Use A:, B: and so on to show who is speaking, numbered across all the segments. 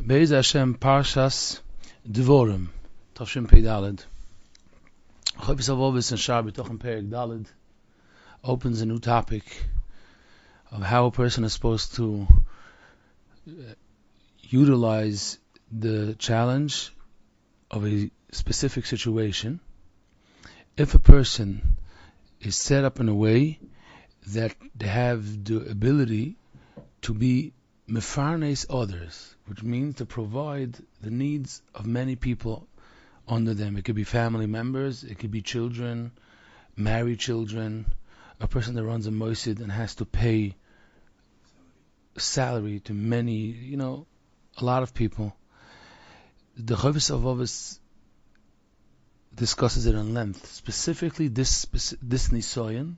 A: Be'ez Hashem Parshas Dvorim Tavshin Pei Daled. Chofetz Avos and Shar B'tochen Perek Daled opens a new topic of how a person is supposed to utilize the challenge of a specific situation. If a person is set up in a way that they have the ability to be mefarnes others, which means to provide the needs of many people under them. It could be family members, it could be children, married children, a person that runs a mosid and has to pay salary to many, a lot of people. The Chovos HaLevavos discusses it in length, specifically this Nisayon,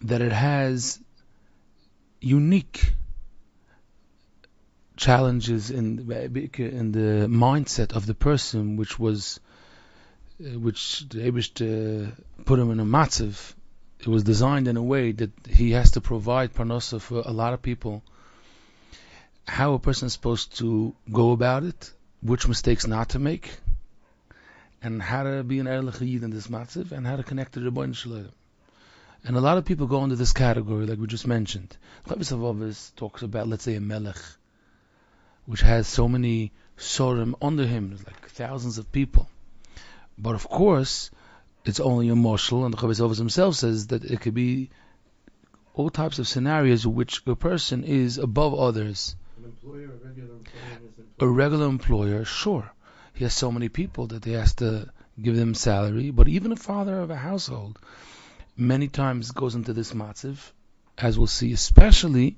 A: that it has unique challenges in the mindset of the person, which the Eibush put him in a matzav. It was designed in a way that he has to provide parnasa for a lot of people. How a person is supposed to go about it, which mistakes not to make, and how to be an Erlich Yid in this matzav, and how to connect to the Rebbeinu Shalom. And a lot of people go into this category, like we just mentioned. Chovos HaLevavos talks about, let's say, a melech, which has so many sorim under him. There's like thousands of people. But of course, it's only a moshel, and the Chovos HaLevavos himself says that it could be all types of scenarios in which a person is above others.
B: An employer, a regular employer?
A: A regular employer, sure. He has so many people that he has to give them salary. But even a father of a household many times goes into this matziv, as we'll see, especially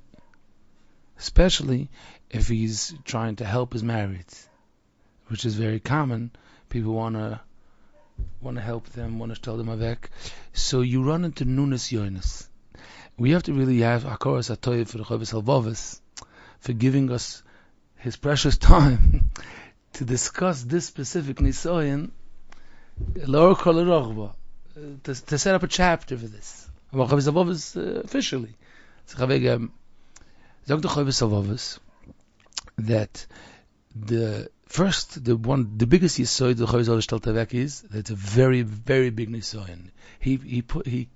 A: if he's trying to help his married, which is very common. People want to help them, want to tell them avek. So you run into nunes yonis. We have to really have Hakaras HaTov for the Chovos HaLevavos for giving us his precious time to discuss this specific Nisayon, L'or Kol Rochba, to set up a chapter for this. About Chovos HaLevavos officially. Zog the Chovos HaLevavos that the biggest yisoid the Chovos HaLevavos Shtaltavek is that it's a very, very big Nisayon. He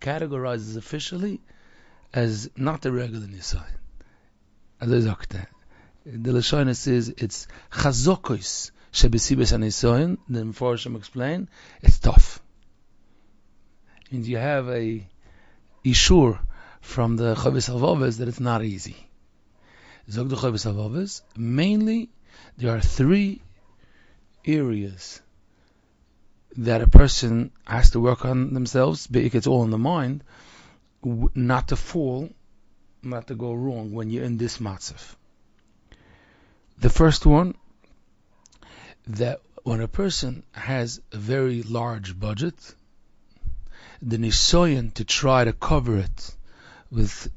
A: categorizes officially as not the regular Nisayon. The Lashon says it's chazokos shebesibes hanisayon. The Mefarshim explain it's tough, and you have a ishur from the Chovos HaLevavos that it's not easy. Zog the Chovos HaLevavos, mainly there are three areas that a person has to work on themselves. It's all in the mind, not to fall, not to go wrong when you're in this matzav. The first one, that when a person has a very large budget, the nisayon to try to cover it with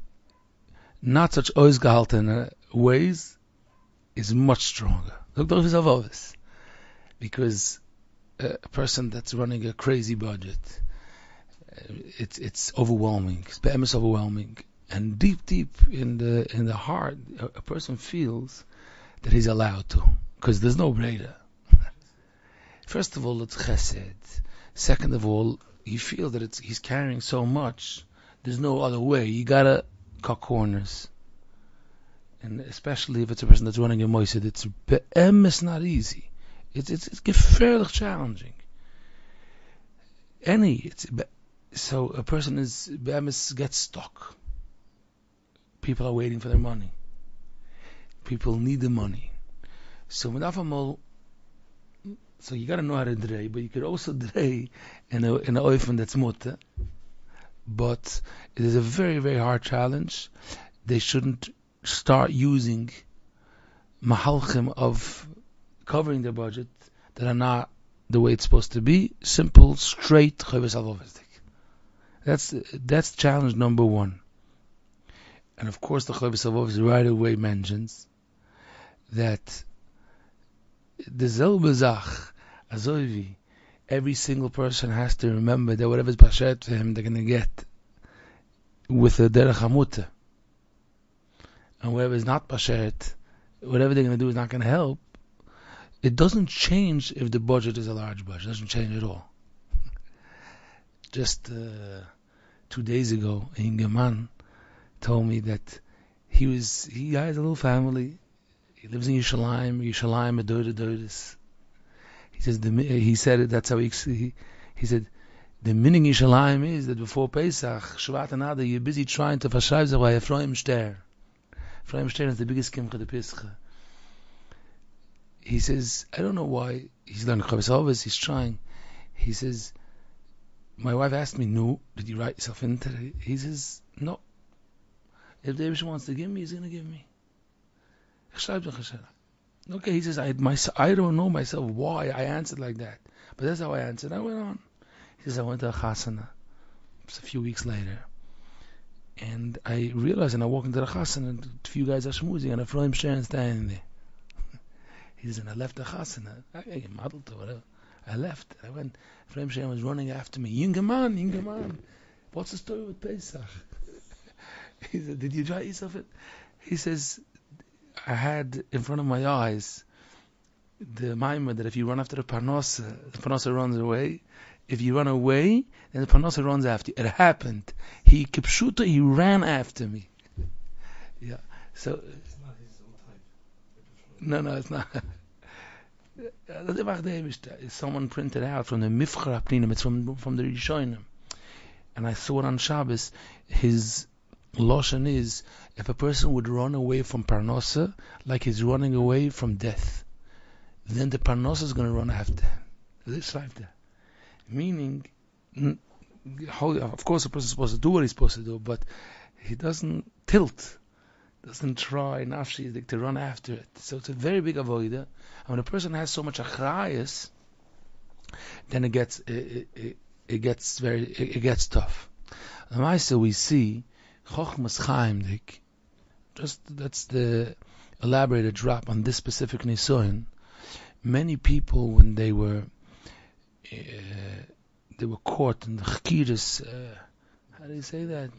A: not such oizgehalten ways is much stronger. Because a person that's running a crazy budget, it's overwhelming. It's overwhelming, and deep in the heart, a person feels that he's allowed to, because there's no breda. First of all, it's chesed. Second of all, you feel that he's carrying so much, there's no other way. You gotta cut corners. And especially if it's a person that's running a moisid, it's not easy. It's fairly challenging. So a person gets stuck. People are waiting for their money. People need the money. So you got to know how to drey, but you could also drey in an oifen that's mutter. But it is a very, very hard challenge. They shouldn't start using mahalchim of covering their budget that are not the way it's supposed to be. Simple, straight Chovos HaLevavos. That's challenge number one. And of course the Chovos HaLevavos right away mentions that the Zelbezach Azoivi, every single person has to remember that whatever is bashet for him, they're going to get with the derech hamutah. And whatever is not bashet, whatever they're going to do is not going to help, it doesn't change if the budget is a large budget. It doesn't change at all. Just 2 days ago, a younger man told me that he has a little family. He lives in Yerushalayim, Adoides. He said that's how he said the meaning Yerushalayim is that before Pesach, Shvat and Adar, you're busy trying to verschreiben sich by Ephraim Shter. Ephraim Shter is the biggest kimcha de Pesach. He says, I don't know why. He's learning Chavis Ovis, he's trying. He says, my wife asked me, no, did you write yourself into it? He says, no. If the Rebbe wants to give me, he's going to give me. Okay, he says, I don't know myself why I answered like that. But that's how I answered. I went on. He says, I went to a chasana. It was a few weeks later. And I realized, and I walked into the chasana, and a few guys are schmoozing, and a Ephraim Shter standing there. He says, and I left the chasana. I modeled to whatever. I left. I went. Ephraim Shter was running after me. Younger man. What's the story with Pesach? He said, did you try yourself it? He says, I had in front of my eyes the maimah that if you run after the parnasa runs away. If you run away, then the parnasa runs after you. It happened. He ran after me. Yeah. So.
B: It's not his own type.
A: No, it's not. Someone printed out from the Mifchar Apninim, it's from the Rishonim. And I saw it on Shabbos. His Loshan is, if a person would run away from Parnasa, like he's running away from death, then the Parnasa is going to run after him. This right there. Meaning, of course a person is supposed to do what he's supposed to do, but he doesn't tilt. Doesn't try nafshi to run after it. So it's a very big avoida. And when a person has so much achrayas, then it gets tough. And so we see chochmas chaimdik. That's the elaborated drop on this specific nisoin. Many people, when they were caught in the chkiris, how do you say that?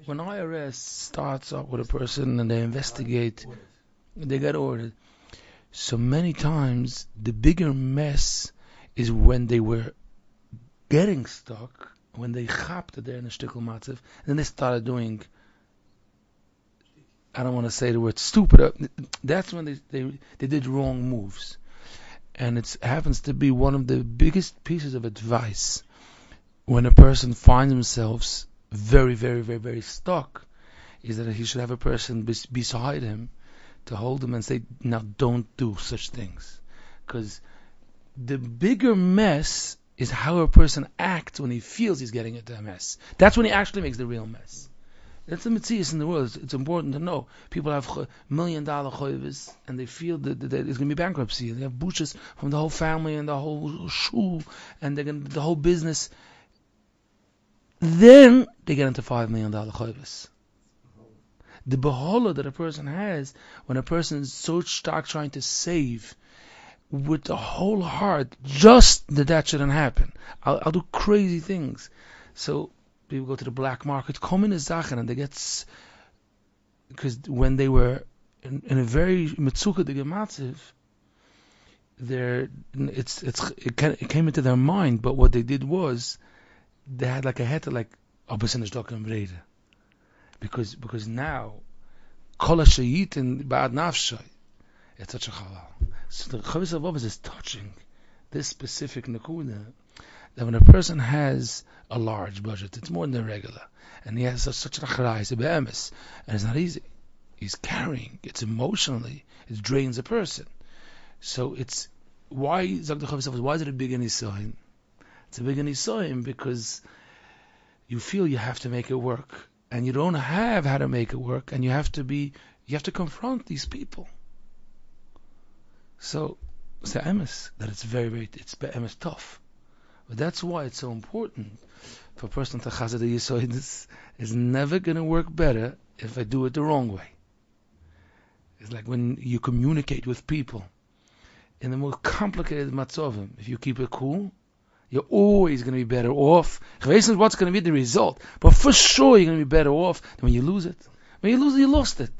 A: When IRS starts up with a person and they investigate, they get ordered. So many times the bigger mess is when they were getting stuck, when they chapped there in a shtickle matziv, and then they started doing, I don't want to say the word stupid, that's when they did wrong moves. And it happens to be one of the biggest pieces of advice when a person finds themselves very, very, very, very stuck, is that he should have a person beside him to hold him and say, now don't do such things. Because the bigger mess is how a person acts when he feels he's getting into a mess. That's when he actually makes the real mess. That's the mitzvahs in the world. It's important to know. People have $1 million choives and they feel that there's going to be bankruptcy. They have bushes from the whole family and the whole shul and the whole business. Then they get into $5 million choives. The behola that a person has when a person is so stark trying to save with the whole heart, just that shouldn't happen. I'll do crazy things. So people go to the black market, come in a zachen, and they get, because when they were in a very mitzuka de gematziv, it came into their mind. But what they did was they had like a heter like abusinish dokem breda, because now kol hashayit and ba'ad nafshay, it's such a halal. So the Chavis Avos is touching this specific nakuda, that when a person has a large budget, it's more than the regular, and he has such an achrayis, a be'emes, and it's not easy. He's carrying, it's emotionally, it drains a person. So it's, why, Zag the Chavis Avos, why is it a big anisoin? It's a big anisoin because you feel you have to make it work, and you don't have how to make it work, and you have to confront these people. So it's the emes that it's very, very, it's emes tough. But that's why it's so important for a person to chazed the yisoid. This is never going to work better if I do it the wrong way. It's like when you communicate with people in the more complicated matzovim. If you keep it cool, you're always going to be better off. What's going to be the result? But for sure you're going to be better off than when you lose it. When you lose it, you lost it.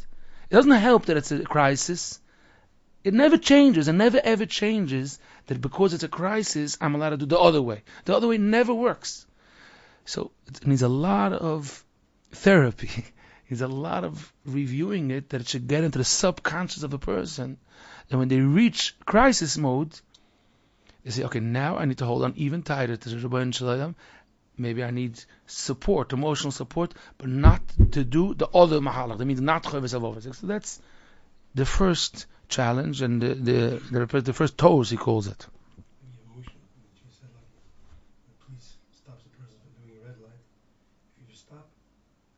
A: doesn't help that it's a crisis. It never changes and never ever changes that because it's a crisis, I'm allowed to do the other way. The other way never works. So it needs a lot of therapy. It needs a lot of reviewing it, that it should get into the subconscious of a person. And when they reach crisis mode, they say, okay, now I need to hold on even tighter to the Rebbeinu Shalom. Maybe I need support, emotional support, but not to do the other mahalach. That means not chovis avovas. So that's the first challenge and the first toes, he calls it.
B: The emotion, which you said, like the police stops a person from doing a red light. If you just stop,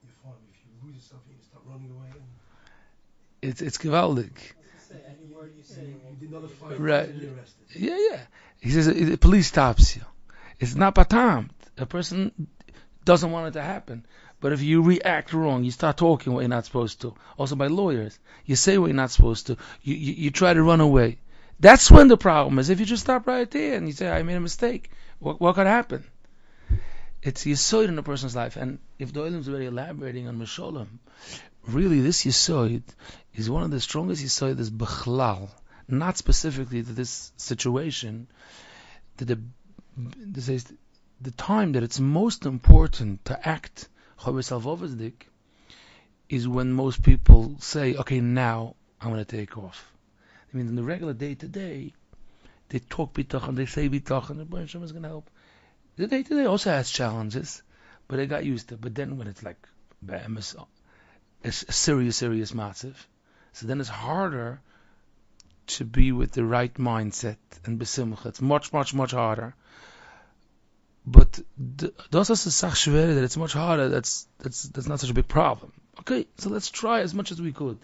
B: you're fine. If you lose yourself, you can stop running away. And
A: It's gewaldig.
B: any word you say, you did not fight,
A: Right.
B: and you're arrested.
A: Yeah. He says the police stops you. It's not batam. A person doesn't want it to happen. But if you react wrong, you start talking what you're not supposed to. Also by lawyers. You say what you're not supposed to. You try to run away. That's when the problem is. If you just stop right there and you say, I made a mistake, what could happen? It's Yesod in a person's life. And if the Olam is already elaborating on Mesholem, really this Yesod is one of the strongest Yesod is Bechlal. Not specifically to this situation. The time that it's most important to act is when most people say, okay, now I'm going to take off. I mean, in the regular day-to-day, they talk bitachon, they say bitachon, the Baruch Hashem is going to help. The day-to-day also has challenges, but they got used to it. But then when it's like a serious massive, so then it's harder to be with the right mindset and besimcha. It's much harder. But das ist a sach schwer that it's much harder. That's not such a big problem. Okay, so let's try as much as we could.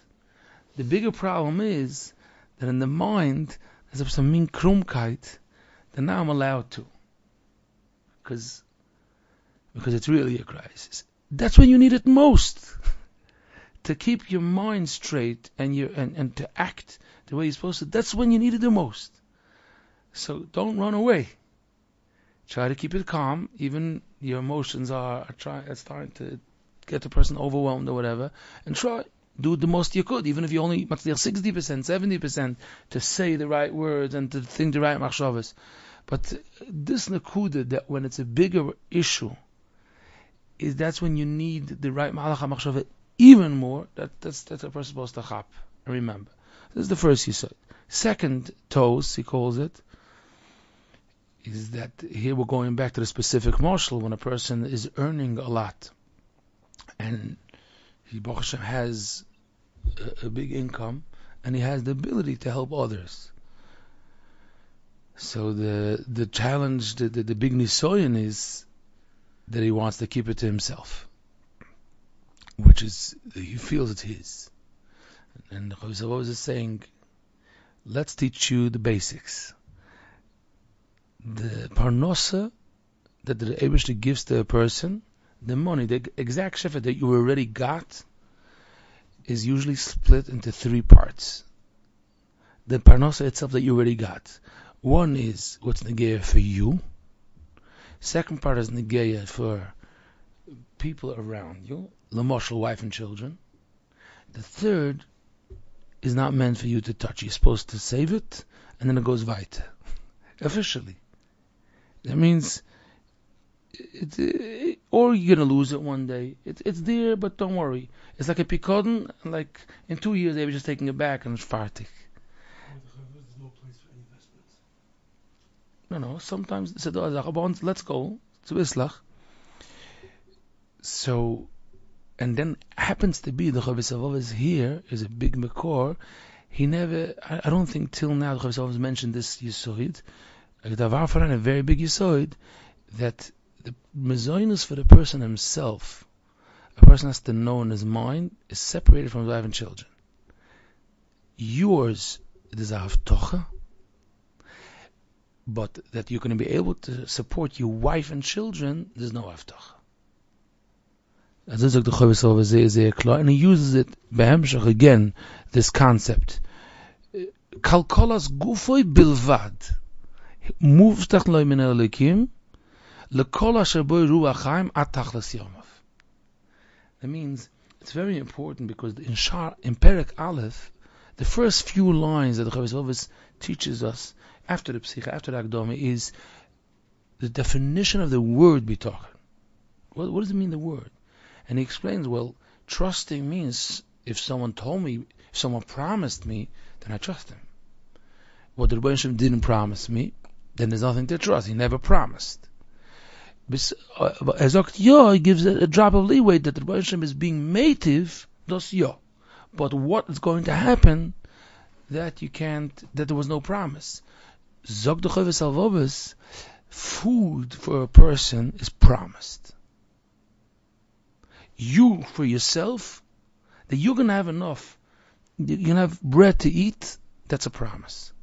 A: The bigger problem is that in the mind there's some mean krumkeit that now I'm allowed to, because it's really a crisis. That's when you need it most, to keep your mind straight and to act the way you're supposed to. That's when you need it the most. So don't run away. Try to keep it calm. Even your emotions are starting to get the person overwhelmed or whatever. And try. Do the most you could. Even if you only 60%, 70% to say the right words and to think the right machshavas. But this nakuda, that when it's a bigger issue, that's when you need the right malach machshava even more. That's a person supposed to chap. Remember. This is the first yesod. Second toes, he calls it, is that here we're going back to the specific marshal when a person is earning a lot and he Baruch Hashem has a big income and he has the ability to help others. So the challenge, the big nisoyan is that he wants to keep it to himself, which is, he feels it's his. And the Chavos is saying, let's teach you the basics. The parnosa that the Eibishter gives to a person, the money, the exact shefa that you already got, is usually split into three parts. The parnosa itself that you already got. One is what's negeya for you. Second part is negeya for people around you, l'moshel, wife and children. The third is not meant for you to touch. You're supposed to save it, and then it goes weiter. Officially. That means, or you're going to lose it one day. It's there, but don't worry. It's like a picodon, like in 2 years they were just taking it back and it's fartig.
B: There's no place for investments.
A: No, sometimes, let's go, to Islach. So, and then happens to be the Chavis Avov is here, is a big makor. He never, I don't think till now the Chavis Avov has mentioned this Yesod. A very big Yesod, that the mezoinus for the person himself, a person has to know in his mind, is separated from his wife and children. Yours, it is a haftocha, but that you're going to be able to support your wife and children, there's no haftocha. As is the Chavis Avov is very clear, and he uses it behemshach again, this concept. Kalkolas gufoy bilvad. Muvtach lo min elikim lekol asher bo ruach chaim at tachlas yomav. That means It's very important because in Perek Aleph, the first few lines that the Chavis Ovis teaches us after the Psicha, after the Akdama, is the definition of the word bitochen. What does it mean, the word? And he explains, well, trusting means if someone told me, if someone promised me, then I trust him. What the Rebbe Shem didn't promise me, then there's nothing to trust. He never promised. Ezokt Yo gives a drop of leeway that the Rebbe Shem is being mative, dos Yo. But what is going to happen, that you can't, that there was no promise. Zok the Chavis Alvobis, food for a person is promised. You, for yourself, that you're going to have enough, you're going to have bread to eat, that's a promise.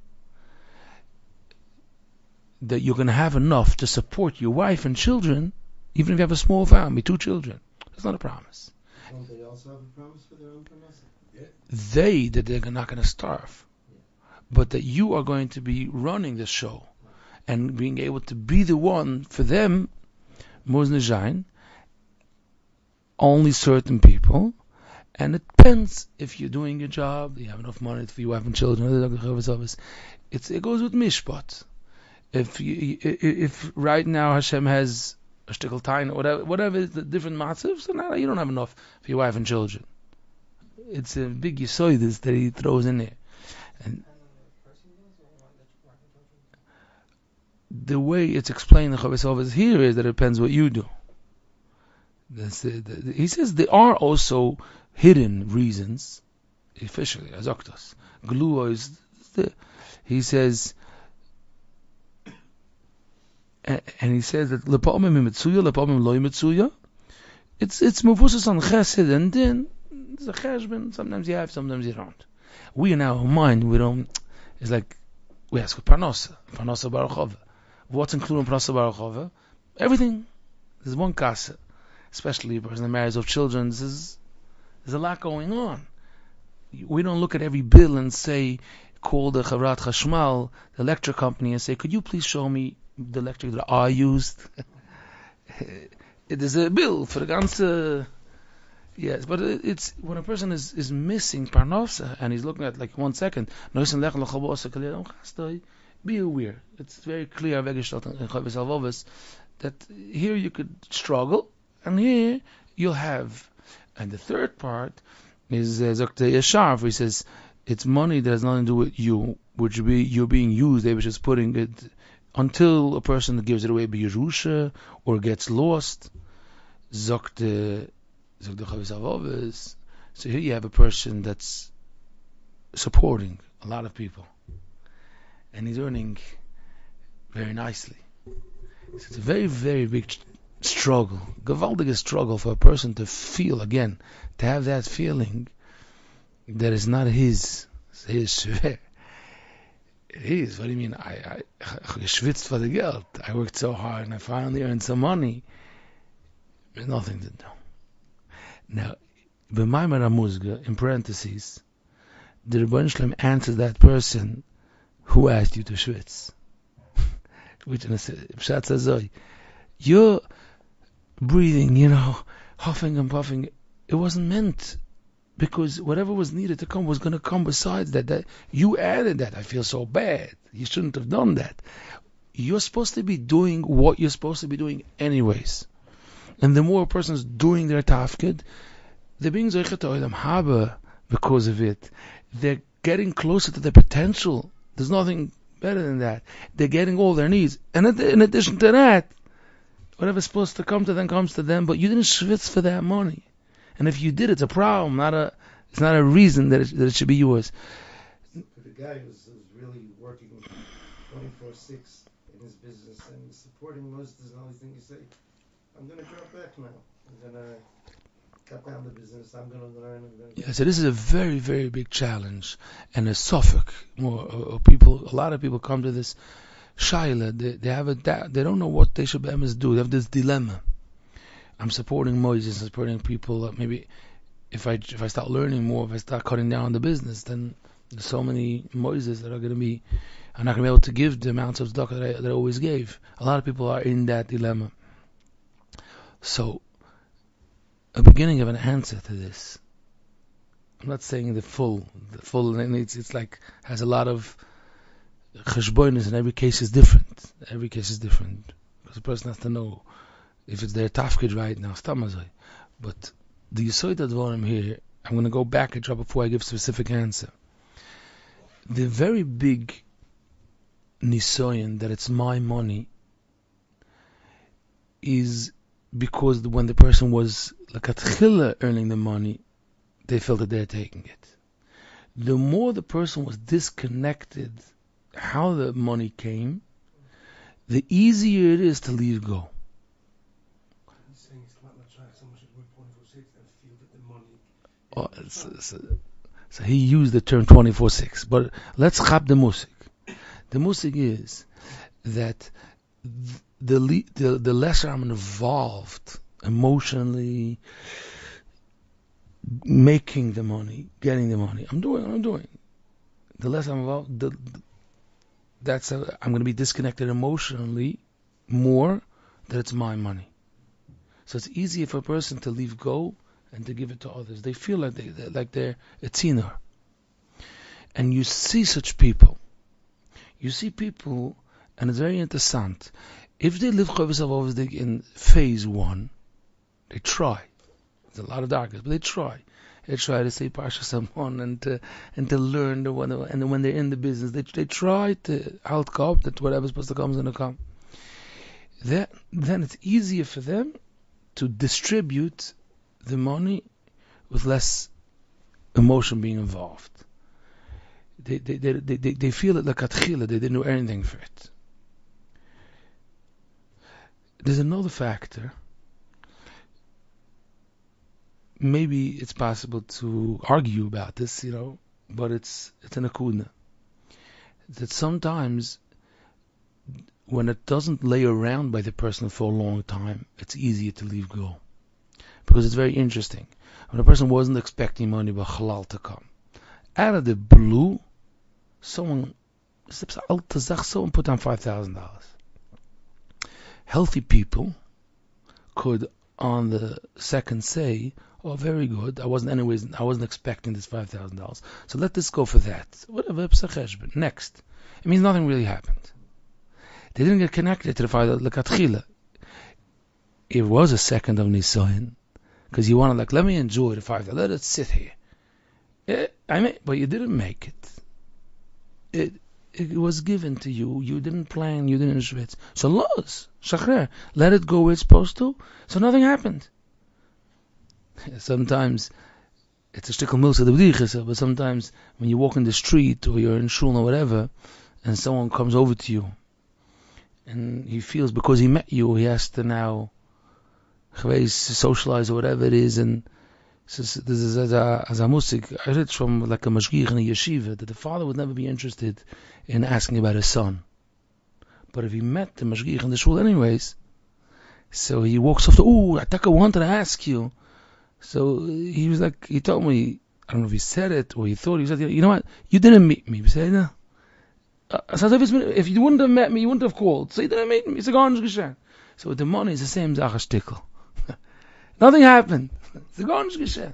A: That you're going to have enough to support your wife and children, even if you have a small family, 2 children, that's not a promise.
C: Don't they also have a promise for their own promise?
A: That they're not going to starve. But that you are going to be running the show and being able to be the one for them, Mosnejain, only certain people, and it depends if you're doing your job, you have enough money for your wife and children. It goes with mishpat. If right now Hashem has a shtickle time or whatever is the different matzivs, so now you don't have enough for your wife and children. It's a big yisoidus that he throws in there. And the way it's explained in Chavis Ovis here is that it depends what you do. He says there are also hidden reasons, officially, as Oktos. Glua is he says, and he says that lepa'omim mitzuya, lepa'omim loy mitzuya. It's muvusas on chesed and din. It's a cheshbon. Sometimes you have, sometimes you don't. We in our mind, we don't. It's like we ask for parnosa baruchova. What's included in parnosa baruchova? Everything. There's one kasa. Especially a person that marries of children, there's a lot going on. We don't look at every bill and say, call the Chavrat Chashmal, the electric company, and say, could you please show me the electric that I used? It is a bill for the ganze. Yes, but it's when a person is missing parnosa and he's looking at like 1 second, be aware. It's very clear that here you could struggle. And here you'll have, and the third part is Zokte Yashar, he says it's money that has nothing to do with you, which be you're being used. They were just putting it until a person gives it away by Yerusha or gets lost. Zokte Chavis Avovis. So here you have a person that's supporting a lot of people, and he's earning very nicely. So it's a very, very big struggle, gewaldige struggle for a person to feel again, to have that feeling that is not his schwer. It is. What do you mean? I geschwitzt for the geld. I worked so hard and I finally earned some money. There's nothing to do. Now, b'maimar hamuzga, in parentheses, the Rebbeinu Shalom answers that person who asked you to schwitz. Which in a pshat says, you're breathing, huffing and puffing. It wasn't meant, because whatever was needed to come was going to come besides that. That you added that. I feel so bad. You shouldn't have done that. You're supposed to be doing what you're supposed to be doing anyways. And the more a person's doing their tafkid, they're being zeichet olam haba because of it. They're getting closer to their potential. There's nothing better than that. They're getting all their needs. And in addition to that, whatever's supposed to come to them comes to them, but you didn't schwitz for that money. And if you did, it's a problem, it's not a reason that it should be yours.
C: For the guy who's really working 24/6 in his business and he's supporting most, is the only thing you say, I'm going to drop back now. I'm going to cut down the business. I'm going to learn.
A: Yeah, so this is a very, very big challenge. And a suffix, a lot of people come to this shaila, they don't know what they should do. They have this dilemma. I'm supporting Moses, supporting people. Maybe if I start learning more, if I start cutting down the business, then there's so many Moses that I'm not going to be able to give the amounts of tzedakah that I always gave. A lot of people are in that dilemma. So a beginning of an answer to this. I'm not saying the full, and it's like, has a lot of cheshbonis, and every case is different. Because the person has to know if it's their tafkid right now, stamazai. But the Yisoid Advarim here, I'm going to go back a drop before I give a specific answer. The very big nisoyan that it's my money is because when the person was like at chila earning the money, they felt that they're taking it. The more the person was disconnected how the money came, the easier it is to leave go.
B: He's saying it's not trying so much as work 24/6 and feel that the money.
A: So he used the term 24/6. But let's chap the musik. The musik is that the lesser I'm involved emotionally, making the money, getting the money. I'm doing. The less I'm involved, I'm going to be disconnected emotionally more that it's my money. So it's easier for a person to leave go and to give it to others. They feel like they're a tziner. And you see such people. You see people, and it's very interesting. If they live in phase 1, they try. There's a lot of darkness, but they try. They try to say Parsha Samon and to learn the one, and when they're in the business, they try to outcope that whatever's supposed to come is going to come. Then it's easier for them to distribute the money with less emotion being involved. They feel it like atchila, they didn't do anything for it. There's another factor. Maybe it's possible to argue about this, but it's an akuna. That sometimes when it doesn't lay around by the person for a long time, it's easier to leave go. Because it's very interesting. When a person wasn't expecting money but halal to come, out of the blue, someone put down $5,000. Healthy people could, on the second, say, "Oh, very good. I wasn't expecting this $5,000. So let this go for that. Whatever. Next." It means nothing really happened. They didn't get connected to the $5,000. It was a second of nisoyin, because you want to let me enjoy the $5,000. Let it sit here. But you didn't make it. It was given to you. You didn't plan. You didn't schwitz. So shachrer, let it go where it's supposed to. So nothing happened. Sometimes it's a shtickle milsa the b'dichas, but sometimes when you walk in the street or you're in shul or whatever, and someone comes over to you, and he feels because he met you, he has to now socialize or whatever it is, and this is as a musik. I read from like a mashgiach in a yeshiva that the father would never be interested in asking about his son, but if he met the mashgiach in the shul anyways, so he walks off to, I wanted to ask you. So he was like, he told me, I don't know if he said it or he thought, he said, you know what, you didn't meet me. He said, no. So if you wouldn't have met me, you wouldn't have called. So you didn't meet me. It's a garnish geshen. So with the money, it's the same zacha shtickle. Nothing happened. It's a garnish geshen.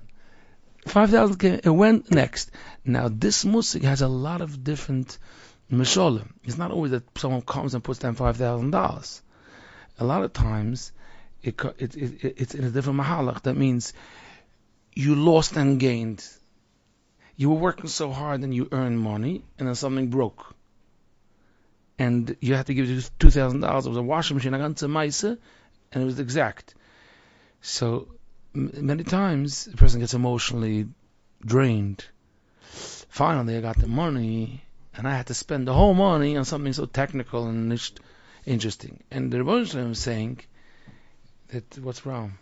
A: 5,000 came, it went next. Now this musik has a lot of different misholim. It's not always that someone comes and puts down $5,000. A lot of times, it's in a different mahalach. That means you lost and gained. You were working so hard and you earned money, and then something broke. And you had to give $2,000. It was a washing machine. I got into Maisa, and it was exact. So many times the person gets emotionally drained. Finally, I got the money, and I had to spend the whole money on something so technical and interesting. And the Rebbe Shalom was saying that what's wrong?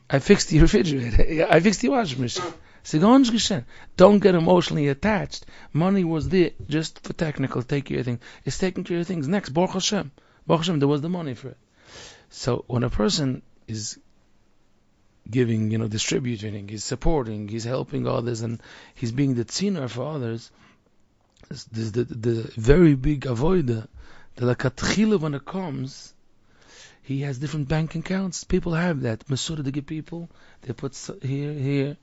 A: I fixed the refrigerator. I fixed the washing machine. Don't get emotionally attached. Money was there just for technical. Take care of things. It's taking care of things. Next, Baruch Hashem. Baruch Hashem, there was the money for it. So when a person is giving, distributing, he's supporting, he's helping others, and he's being the tziner for others, the very big avoider, the lakatchila when it comes, He has different bank accounts. People have that. Masura to give people, they put here.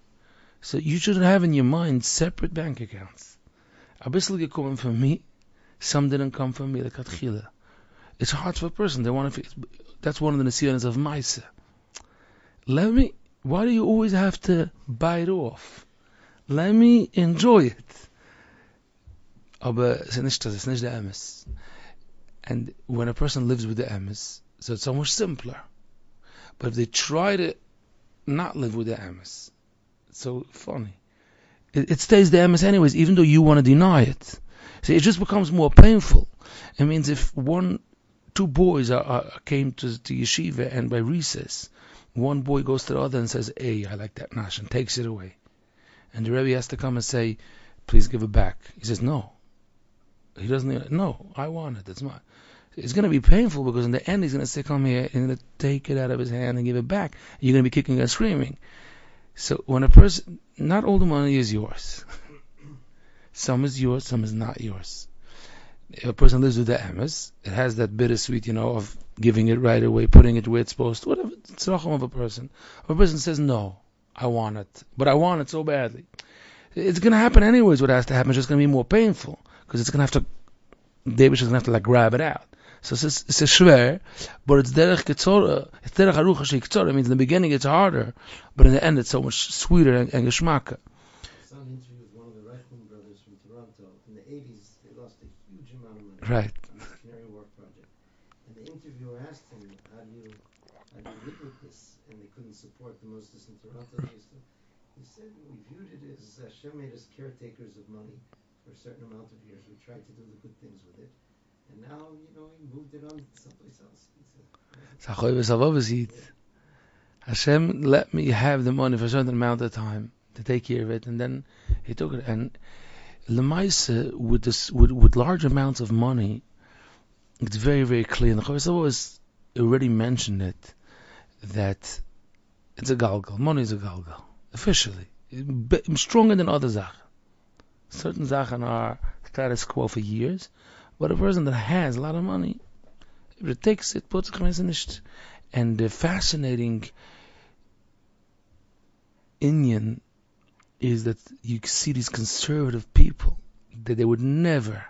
A: So you should have in your mind separate bank accounts. A bissel coming from me, some didn't come from me, like Atchila. It's hard for a person. They want to. That's one of the nesiyanas of Maisa. Why do you always have to bite off? Let me enjoy it. Aber es ist nicht der Emes. And when a person lives with the Emes, so it's so much simpler. But if they try to not live with the Emes, it's so funny. It stays the Emes anyways, even though you want to deny it. See, it just becomes more painful. It means if two boys came to yeshiva, and by recess, one boy goes to the other and says, "Hey, I like that nash," and takes it away. And the Rebbe has to come and say, "Please give it back." He says, "No." He doesn't. No, I want it. It's mine. It's going to be painful because in the end he's going to say, "Come here," and going to take it out of his hand and give it back. You're going to be kicking and screaming. So when a person, not all the money is yours. Some is yours, some is not yours. If a person lives with the emes, it has that bittersweet, of giving it right away, putting it where it's supposed to, whatever, it's racham of a person. If a person says, "No, I want it, but I want it so badly," it's going to happen anyways. What has to happen is just going to be more painful, because it's going to have to, David is going to have to grab it out. So it's schwer, but it's derech ketzora, it's derech harucha shei ketzora. It means in the beginning it's harder, but in the end it's so much sweeter and geschmacka.
C: In the 80s, they lost a huge amount of money
A: Right.
C: on this Canary Wharf project. And the interviewer asked him, how do you live with this? And they couldn't support the Moses in Toronto. He said, we viewed it as Hashem made us caretakers of money for a certain amount of years. We tried to do the good things with it. And now, he moved it on someplace else.
A: Hashem let me have the money for a certain amount of time to take care of it, and then he took it. And Lemaisa, with large amounts of money, it's very, very clear. And the Chavisava has already mentioned it, that it's a galgal. Money is a galgal. Officially. Stronger than other Zachen. Certain Zachen are status quo for years, but a person that has a lot of money, if it takes it, puts it in nicht. And the fascinating Indian is that you see these conservative people that they would never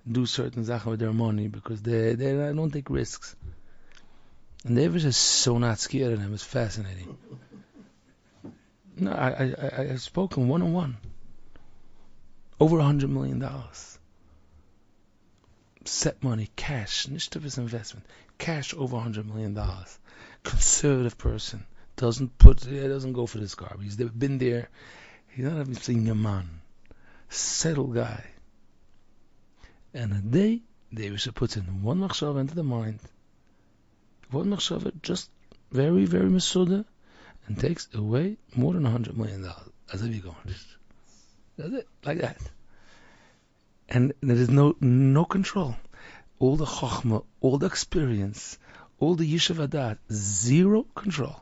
A: do certain zaken with their money because they don't take risks. And they were just so not scared of them. It's fascinating. No, I've spoken one-on-one. Over $100 million. Set money, cash, nicht of his investment. Cash over $100 million. Conservative person. Doesn't go for this garbage. He's been there. He's not even seeing a man. Settled guy. And a day, the Rebbe puts in one machshava into the mind. One machshava, just very, very mesuda, and takes away more than $100 million. As if you go on. That's it, like that. And there is no control. All the chokhmah, all the experience, all the yeshiva adat, zero control.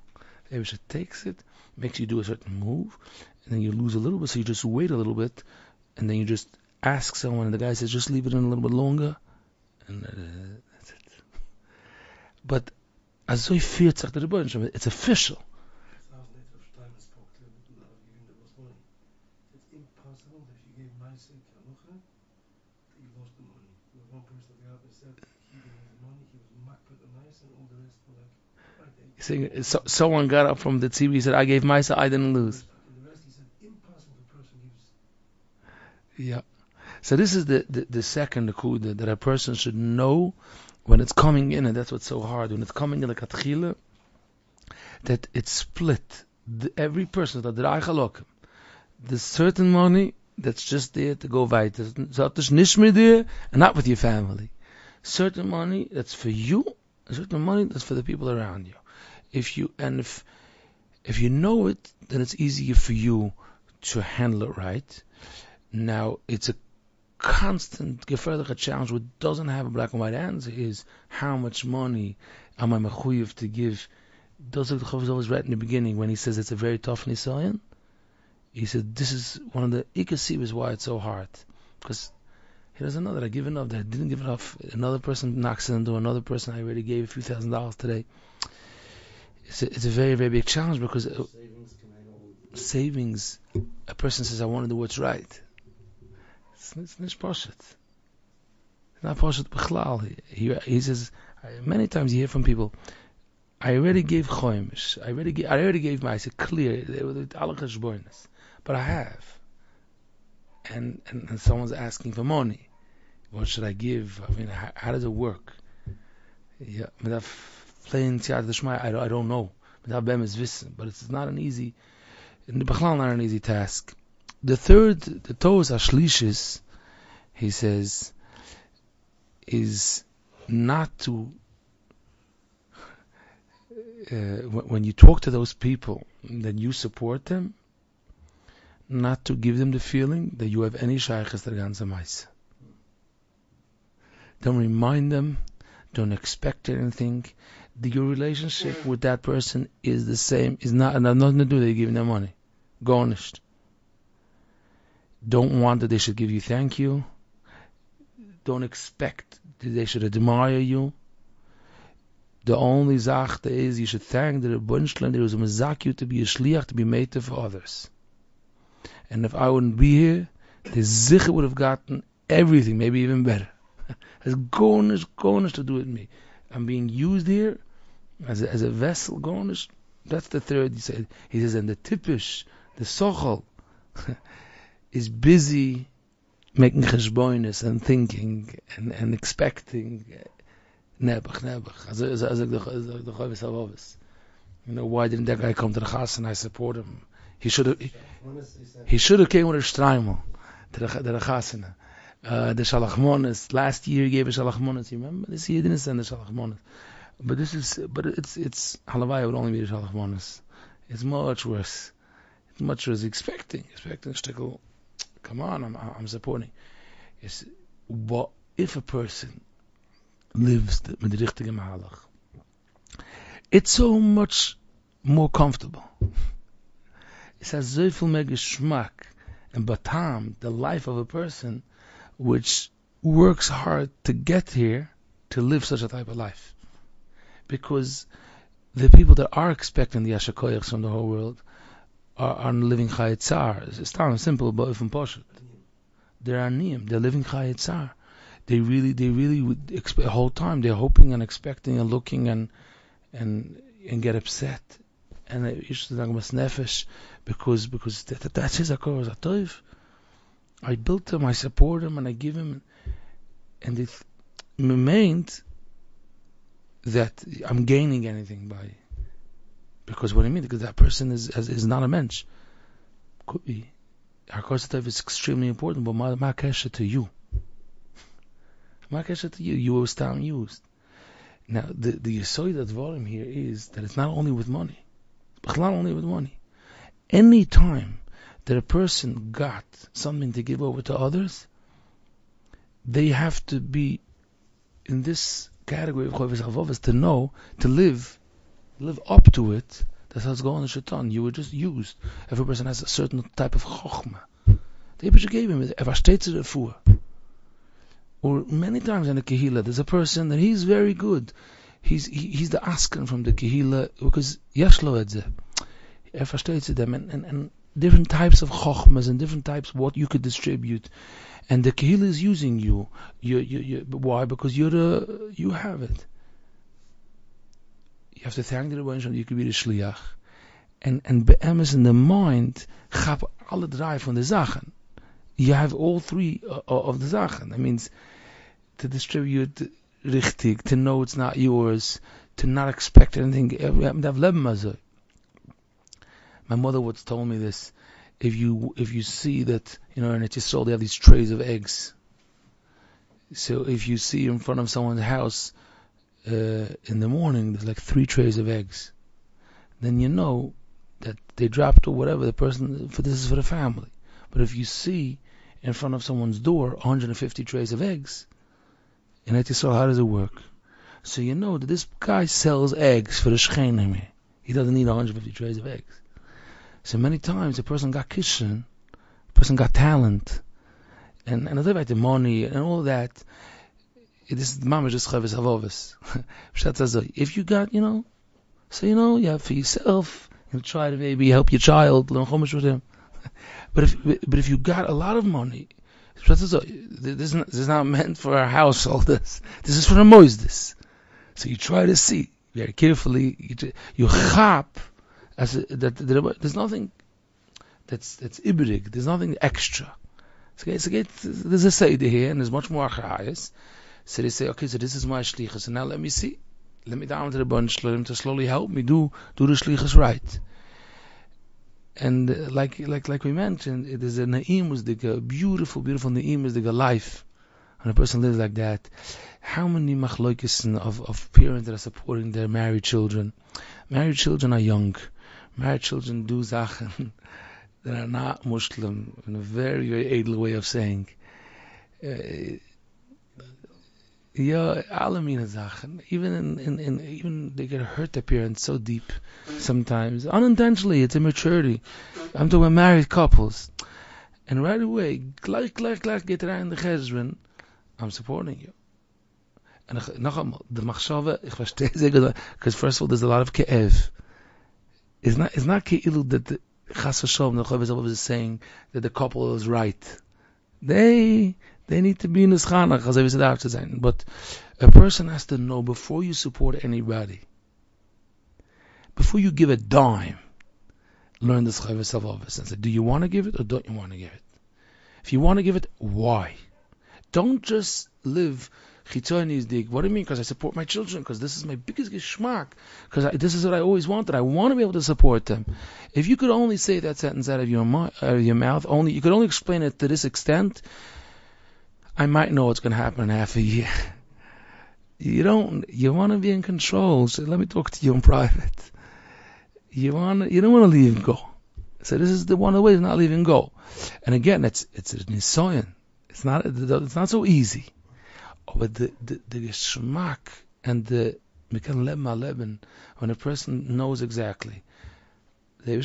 A: The Rebbe takes it, makes you do a certain move, and then you lose a little bit, so you just wait a little bit, and then you just ask someone, and the guy says, just leave it in a little bit longer, and that's it. But as so it's official.
B: It's impossible that if you gave my sake halacha, that you lost the money. There was one person that got up and said he didn't have the money, he was makpid and nice, and all the rest were like,
A: Someone got up from the TV, he said, I gave myself, I didn't lose.
B: And the rest, he said, impossible the person gives.
A: Yeah. So this is the second kuda, that a person should know when it's coming in, and that's what's so hard, when it's coming in the katchila, that it's split. Every person, there's certain money that's just there to go weiter. It's nicht mit dir, and not with your family. Certain money that's for you, and certain money that's for the people around you. If you know it, then it's easier for you to handle it right. Now, it's a constant gefährliche challenge. What doesn't have a black and white answer is how much money am I mechuyev to give. Those are the Chavis always right in the beginning when he says it's a very tough nisayon. He said this is one of the ikasivas why it's so hard, because He doesn't know that I give enough, that I didn't give enough. Another person knocks on the door, another person I already gave a few $1,000s today. It's a very, very big challenge because savings, a person says, I want to do what's right. It's not poshet. It's not poshet b'chlal. He says, many times you hear from people, I already gave choimish. I already gave my, I said clear, but I have. And someone's asking for money. What should I give? I mean, how does it work? Yeah, plain I don't know. But it's not an easy, not an easy task. The third, the Torah's Ashlishis, he says, is not to, when you talk to those people, that you support them, not to give them the feeling that you have any shaykhs to the ganze meise. Don't remind them, don't expect anything. Your relationship with that person is the same, is not, and nothing to do with you giving them money. Garnished. Don't want that they should give you thank you. Don't expect that they should admire you. The only zach is you should thank the Rebbeinu Shalom that it was a mezak you to be a shliach, to be made for others. And if I wouldn't be here, the zichah would have gotten everything, maybe even better. It's garnish to do with me. I'm being used here as a vessel, garnish. That's the third. He says, and the tipish, the sochel, is busy making cheshbonis and thinking and expecting. Nebach. Why didn't that guy come to the chas and I support him? He should have came with a streimel to the chasana. The shalachmonis. Last year he gave a shalachmonis. You remember? This year he didn't send the shalachmonis. But it's halavai would only be the shalachmonis. It's much worse. It's much worse. Expecting shtickle. Come on, I'm supporting. But if a person lives with the richtige mahalach, it's so much more comfortable. It has so viel mehr Geschmack and batam, the life of a person which works hard to get here, to live such a type of life. Because the people that are expecting the Yashakoyachs from the whole world are living Chayet Tzar. It's simple, but if poshet. They're aniyim, they're living Chayet Tzar. They really would expect the whole time. They're hoping and expecting and looking and get upset. And it's nefesh because that's his akor atov. I built him, I support him, and I give him, and it remained that I'm gaining anything by, because what I mean, because that person is not a mensch. Could be. Akor atov is extremely important, but my kesha to you. My kesha to you was time used. Now, the Yesoid Advarim here is that it's not only with money. It's not only with money. Any time that a person got something to give over to others, they have to be in this category of Chovis Havavas to know, to live up to it. That's how it's going in Shaitan. You were just used. Every person has a certain type of Chochmah. The Yibusha gave him it. Or many times in the Kehillah, there's a person that he's very good. He's the Askan from the Kehillah because Yashlo Edze. Versteht them and different types of Chochmas and different types what you could distribute. And the Kehillah is using you. Why? Because you have it. You have to thank the Rebbeinu Shalom. You could be the Shliach. And be'emes in the mind, chap alle drei von the Sachen. You have all three of the Sachen. That means to distribute richtig, to know it's not yours, to not expect anything. My mother once told me this. If you see that, in Yisrael they have these trays of eggs. So if you see in front of someone's house in the morning, there's like 3 trays of eggs, then you know that they dropped or whatever the person. This is for the family. But if you see in front of someone's door 150 trays of eggs, in Yisrael, how does it work? So you know that this guy sells eggs for the shchenim. He doesn't need 150 trays of eggs. So many times a person got kishin, a person got talent, and about the money and all that. This is mama just chavis havovis. If you got, so you have for yourself, try to maybe help your child, learn chumash with him. But if you got a lot of money, this is not meant for our householders. This is for the moisdes. So you try to see very carefully. You chap that there's nothing that's ibrig. There's nothing extra. So there's a seder here, and there's much more achayis. So they say, okay, so this is my shlichus. So now let me see. Let me down to the bunch, let him to slowly help me do the shlichus right. And like we mentioned, it is a na'im was the beautiful na'im is the life. When a person lives like that, how many machloikis of parents that are supporting their married children? Married children are young. Married children do zachen that are not Muslim, in a very, very edel way of saying. Alamina zachen. Even they get hurt their parents so deep sometimes. Unintentionally, it's immaturity. I'm talking about married couples. And right away, gleich get rein the cheshbon, I'm supporting you. And noch einmal, the machshava, ich verstehe sehr gut, because first of all, there's a lot of ke'ev. It's not ke'ilu that the chas v'shalom, the Chavis is saying that the couple is right. They need to be in the schanach, as I said after sein. But a person has to know before you support anybody, before you give a dime, learn this Chavis Avavas and say, do you want to give it or don't you want to give it? If you want to give it, why? Don't just live chitzonis dig. What do you mean? Because I support my children. Because this is my biggest geschmack. Because this is what I always wanted. I want to be able to support them. If you could only say that sentence out of your mouth, you could only explain it to this extent, I might know what's going to happen in half a year. You want to be in control. So let me talk to you in private. You don't want to leave go. So this is one of the ways of not leaving go. And again, it's a nisoyan. It's not so easy. But the geschmack and the mekan leben, when a person knows exactly, I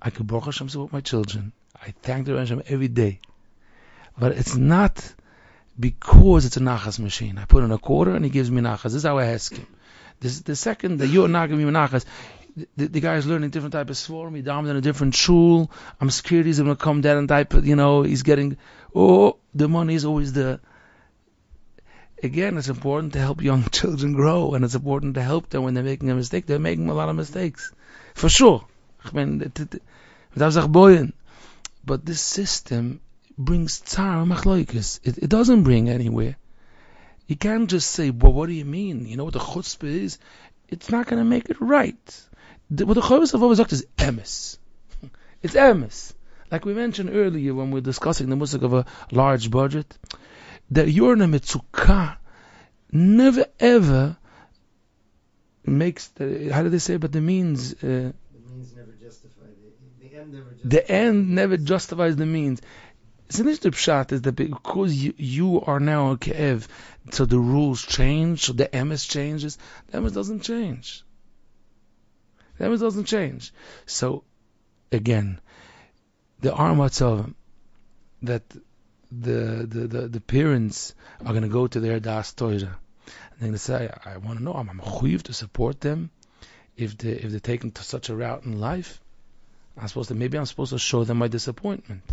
A: can Baruch Hashem support my children. I thank the Hashem every day. But it's not because it's a nachas machine. I put in a quarter and he gives me nachas. This is how I ask him. The second that you're not giving me nachas, the guy is learning different type of svarim. He dominates in a different shul. I'm scared he's going to come down and type. He's getting. The money is always the. Again, it's important to help young children grow, and it's important to help them when they're making a mistake. They're making a lot of mistakes, for sure. But this system brings tzar and machloikis. It doesn't bring anywhere. You can't just say, well, what do you mean? You know what the chutzpah is? It's not going to make it right. What the Chavis of Avos is emes. It's emes. Like we mentioned earlier when we were discussing the musik of a large budget, that you're in a mitzukah never ever makes how do they say about the means?
C: The means never justify the end never justifies.
A: The end never justifies the means. So the pshat is that because you are now a ke'ev, so the rules change, so the emes changes. The emes doesn't change. The emes doesn't change. So again, the Armatzov that the parents are going to go to their das Torah, and they're going to say, I want to know, I'm chuyiv to support them if they're taken to such a route in life. Maybe I'm supposed to show them my disappointment.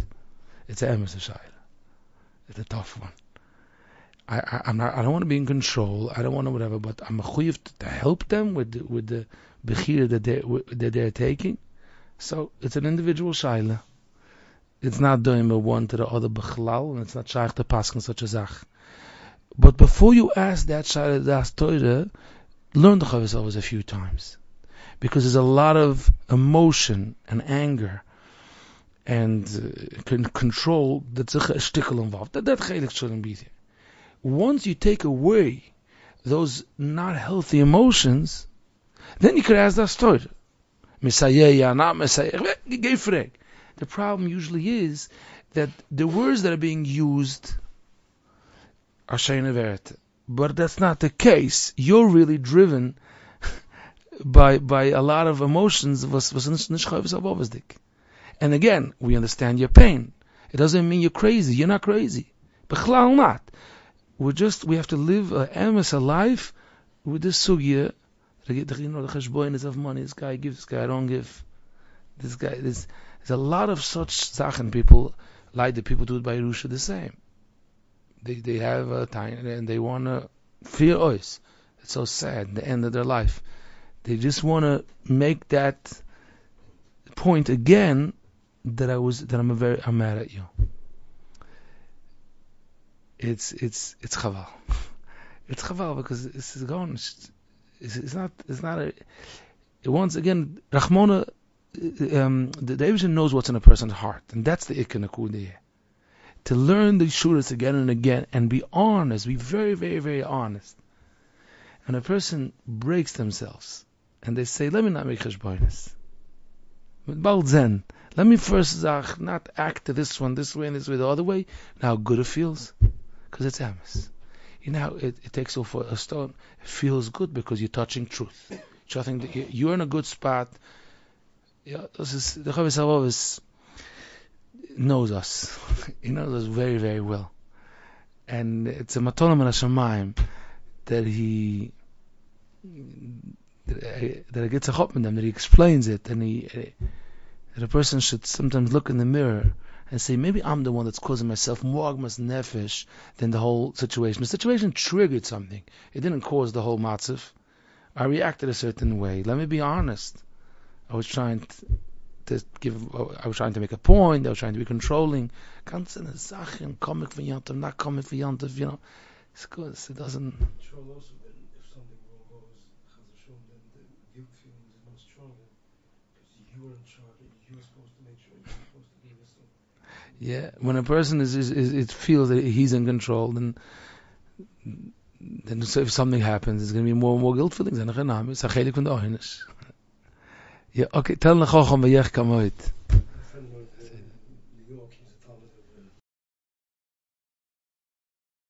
A: It's a emes shayla. It's a tough one. I don't want to be in control. I don't want to whatever, but I'm chuyiv to help them with the bechir that they're taking. So it's an individual shayla. It's not doing a one to the other bechlal, and it's not shaykh to pass on such a zach. But before you ask that shayla das Torah, learn the Chavis always a few times, because there's a lot of emotion and anger and control that's a shtickle involved. That chelik shouldn't be there. Once you take away those not healthy emotions, then you could ask das Torah. Misayeh, not Misayeh. The problem usually is that the words that are being used are Sheina Verite. But that's not the case. You're really driven by a lot of emotions. And again, we understand your pain. It doesn't mean you're crazy. You're not crazy. Bechlal not. We have to live a life with this sugya. The cheshboin is of money. This guy gives, this guy I don't give. There's a lot of such sachen. People, like the people do it by Yerusha, the same. They have a time and they want to fear us. It's so sad, the end of their life. They just want to make that point again that I'm mad at you. It's chaval. It's chaval because it's gone. It's not a. Once again, Rachmona, the Eibusher knows what's in a person's heart, and that's the ikon akudiyeh. To learn the shuras again and again, and be honest, be very, very, very honest. And a person breaks themselves, and they say, "Let me not make cheshbonis." Bald zen. Let me first not act this one, this way, and this way, the other way. Now how good it feels, because it's emes. You know, it takes off a stone. It feels good because you're touching truth. You're in a good spot. Yeah, this is the Chavis Havavis knows us. He knows us very, very well, and it's a matolam and a shamayim that I get a chop with them, that he explains it, and that a person should sometimes look in the mirror and say, maybe I'm the one that's causing myself more agmas nefesh than the whole situation. The situation triggered something. It didn't cause the whole matzav. I reacted a certain way. Let me be honest. I was trying to make a point. I was trying to be controlling. Ganze Sachen, coming for Yantav, not coming for Yantav, you know. It's good. It doesn't.
B: Sure, also, then if something wrong goes, Chaz Hashem, then the guilt feeling is much stronger because you were in charge. You were supposed to make sure you were supposed to do this.
A: Yeah, when a person it feels that he's in control, then so if something happens, there's going to be more and more guilt feelings. It's a chelik from the ohinish. Yeah, okay. Tell the Chacham v'yech kamoit.